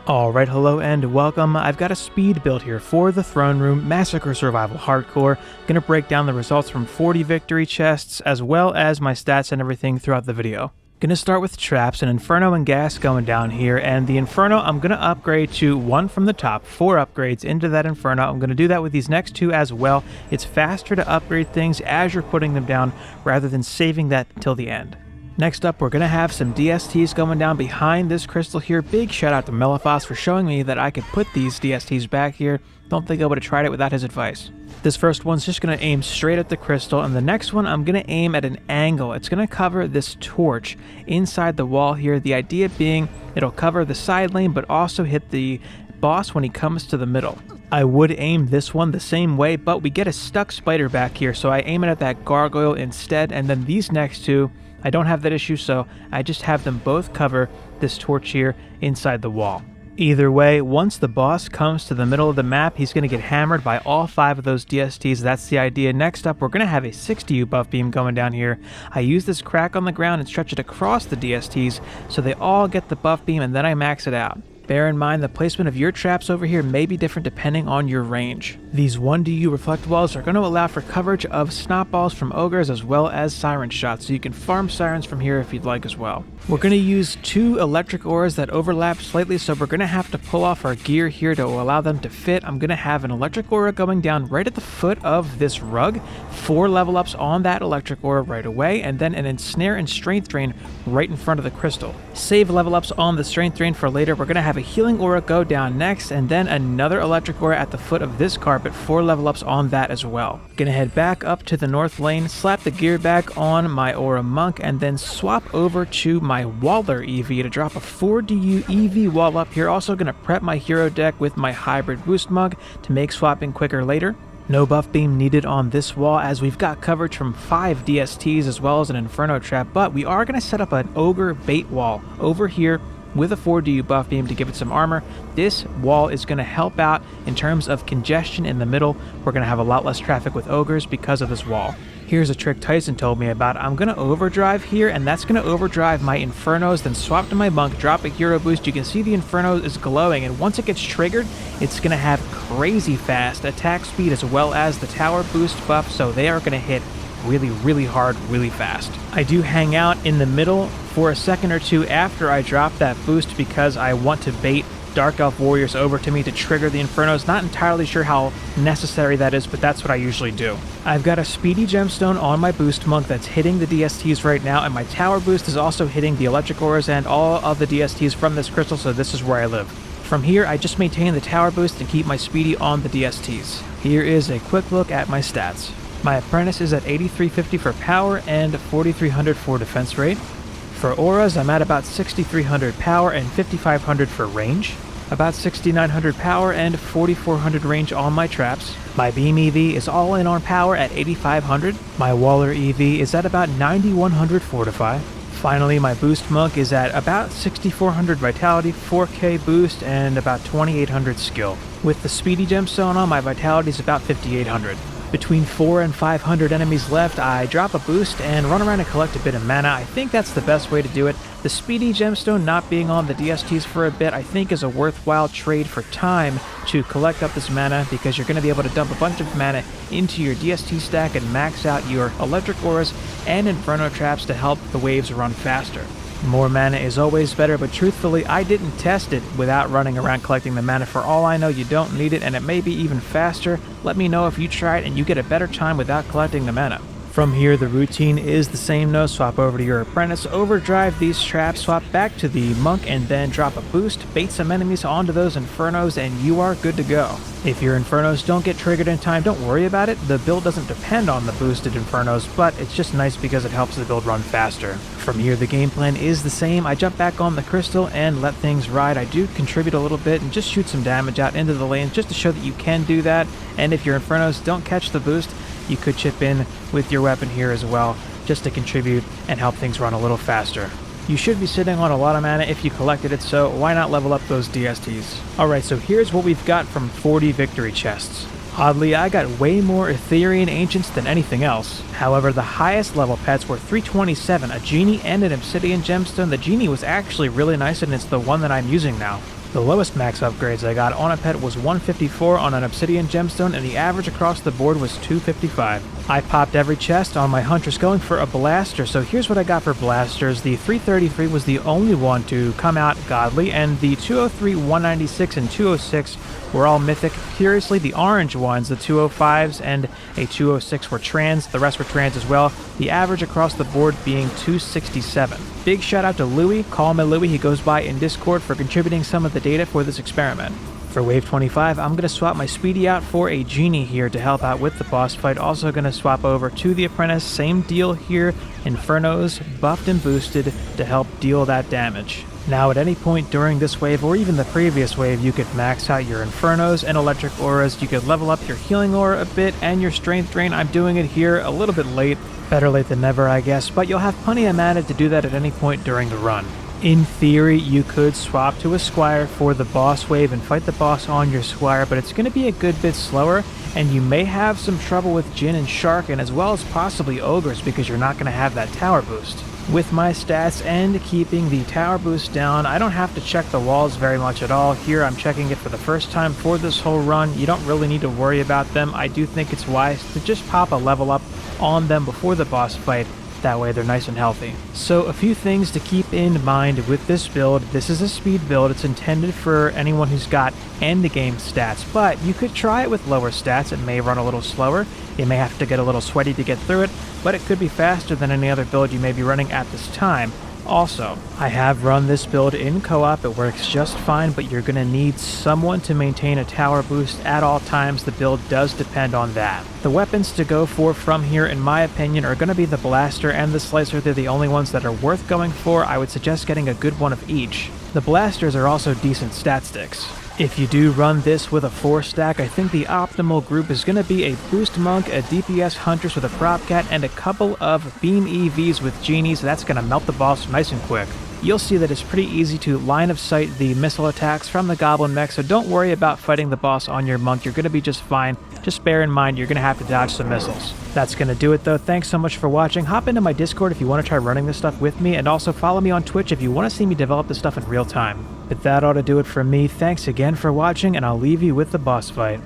Alright, hello and welcome. I've got a speed build here for the Throne Room Massacre Survival Hardcore. Gonna break down the results from 40 victory chests, as well as my stats and everything throughout the video. Gonna start with traps, and Inferno and Gas going down here, and the Inferno I'm gonna upgrade to one from the top, 4 upgrades into that Inferno. I'm gonna do that with these next 2 as well. It's faster to upgrade things as you're putting them down, rather than saving that until the end. Next up, we're going to have some DSTs going down behind this crystal here. Big shout out to Meliphos for showing me that I could put these DSTs back here. Don't think I would have tried it without his advice. This first one's just going to aim straight at the crystal, and the next one I'm going to aim at an angle. It's going to cover this torch inside the wall here. The idea being it'll cover the side lane, but also hit the boss when he comes to the middle. I would aim this one the same way, but we get a stuck spider back here, so I aim it at that gargoyle instead, and then these next 2, I don't have that issue, so I just have them both cover this torch here inside the wall. Either way, once the boss comes to the middle of the map, he's going to get hammered by all 5 of those DSTs. That's the idea. Next up, we're going to have a 60U buff beam going down here. I use this crack on the ground and stretch it across the DSTs so they all get the buff beam, and then I max it out. Bear in mind the placement of your traps over here may be different depending on your range. These 1DU reflect walls are going to allow for coverage of snot balls from ogres as well as siren shots, so you can farm sirens from here if you'd like as well. We're going to use 2 electric auras that overlap slightly, so we're going to have to pull off our gear here to allow them to fit. I'm going to have an electric aura going down right at the foot of this rug, 4 level ups on that electric aura right away, and then an ensnare and strength drain right in front of the crystal. Save level ups on the strength drain for later. We're going to have a healing aura go down next, and then another electric aura at the foot of this carpet, 4 level ups on that as well. Gonna head back up to the north lane, slap the gear back on my aura monk, and then swap over to my Waller EV to drop a 4DU EV wall up here. Also gonna prep my hero deck with my hybrid boost mug to make swapping quicker later. No buff beam needed on this wall, as we've got coverage from 5 DSTs as well as an Inferno trap, but we are going to set up an ogre bait wall over here with a 4DU buff beam to give it some armor. This wall is going to help out in terms of congestion in the middle. We're going to have a lot less traffic with ogres because of this wall. Here's a trick Tyson told me about. I'm going to overdrive here, and that's going to overdrive my Infernos, then swap to my monk, drop a hero boost. You can see the Inferno is glowing, and once it gets triggered, it's going to have crazy fast attack speed as well as the tower boost buff, so they are going to hit really hard, really fast. I do hang out in the middle for a second or 2 after I drop that boost because I want to bait Dark Elf warriors over to me to trigger the Infernos. Not entirely sure how necessary that is, but that's what I usually do. I've got a speedy gemstone on my boost monk that's hitting the DSTs right now, and my tower boost is also hitting the electric auras and all of the DSTs from this crystal, so this is where I live. From here, I just maintain the tower boost and keep my speedy on the DSTs. Here is a quick look at my stats. My apprentice is at 8350 for power and 4300 for defense rate. For auras, I'm at about 6300 power and 5500 for range. About 6900 power and 4400 range on my traps. My beam EV is all in on power at 8500. My Waller EV is at about 9100 fortify. Finally, my boost monk is at about 6400 vitality, 4k boost, and about 2800 skill. With the speedy gemstone on, my vitality is about 5800. Between 400 and 500 enemies left, I drop a boost and run around and collect a bit of mana. I think that's the best way to do it. The speedy gemstone not being on the DSTs for a bit, I think is a worthwhile trade for time to collect up this mana, because you're going to be able to dump a bunch of mana into your DST stack and max out your electric auras and Inferno traps to help the waves run faster. More mana is always better, but truthfully, I didn't test it without running around collecting the mana. For all I know, you don't need it, and it may be even faster. Let me know if you try it and you get a better time without collecting the mana. From here, the routine is the same. No, swap over to your apprentice, overdrive these traps, swap back to the monk, and then drop a boost, bait some enemies onto those Infernos, and you are good to go. If your Infernos don't get triggered in time, don't worry about it. The build doesn't depend on the boosted Infernos, but it's just nice because it helps the build run faster. From here, the game plan is the same. I jump back on the crystal and let things ride. I do contribute a little bit and just shoot some damage out into the lanes just to show that you can do that. And if your Infernos don't catch the boost, you could chip in with your weapon here as well, just to contribute and help things run a little faster. You should be sitting on a lot of mana if you collected it, so why not level up those DSTs? Alright, so here's what we've got from 40 victory chests. Oddly, I got way more Ethereal Ancients than anything else. However, the highest level pets were 327, a Genie and an Obsidian Gemstone. The Genie was actually really nice, and it's the one that I'm using now. The lowest max upgrades I got on a pet was 154 on an obsidian gemstone, and the average across the board was 255. I popped every chest on my hunters going for a blaster, so here's what I got for blasters. The 333 was the only one to come out godly, and the 203, 196, and 206 were all mythic. Curiously, the orange ones, the 205s and a 206 were trans, the rest were trans as well, the average across the board being 267. Big shout out to Louie, call me Louie, he goes by in Discord, for contributing some of the data for this experiment. For Wave 25, I'm going to swap my Speedy out for a Genie here to help out with the boss fight. Also going to swap over to the Apprentice, same deal here, Infernos, buffed and boosted to help deal that damage. Now at any point during this wave or even the previous wave, you could max out your Infernos and Electric Auras, you could level up your Healing Aura a bit and your Strength Drain. I'm doing it here a little bit late, better late than never I guess, but you'll have plenty of mana to do that at any point during the run. In theory, you could swap to a Squire for the boss wave and fight the boss on your Squire, but it's going to be a good bit slower, and you may have some trouble with Jinn and Shark, and as well as possibly Ogres, because you're not going to have that tower boost. With my stats and keeping the tower boost down, I don't have to check the walls very much at all. Here I'm checking it for the first time for this whole run. You don't really need to worry about them. I do think it's wise to just pop a level up on them before the boss fight. That way they're nice and healthy. So a few things to keep in mind with this build. This is a speed build. It's intended for anyone who's got end-game stats, but you could try it with lower stats. It may run a little slower. You may have to get a little sweaty to get through it, but it could be faster than any other build you may be running at this time. Also, I have run this build in co-op, it works just fine, but you're going to need someone to maintain a tower boost at all times. The build does depend on that. The weapons to go for from here, in my opinion, are going to be the Blaster and the Slicer. They're the only ones that are worth going for. I would suggest getting a good one of each. The Blasters are also decent stat sticks. If you do run this with a 4-stack, I think the optimal group is going to be a Boost Monk, a DPS Huntress with a Prop Cat, and a couple of Beam EVs with Genies. That's going to melt the boss nice and quick. You'll see that it's pretty easy to line of sight the missile attacks from the Goblin Mech, so don't worry about fighting the boss on your Monk. You're going to be just fine. Just bear in mind you're going to have to dodge some missiles. That's going to do it though. Thanks so much for watching. Hop into my Discord if you want to try running this stuff with me, and also follow me on Twitch if you want to see me develop this stuff in real time. But that ought to do it from me. Thanks again for watching, and I'll leave you with the boss fight.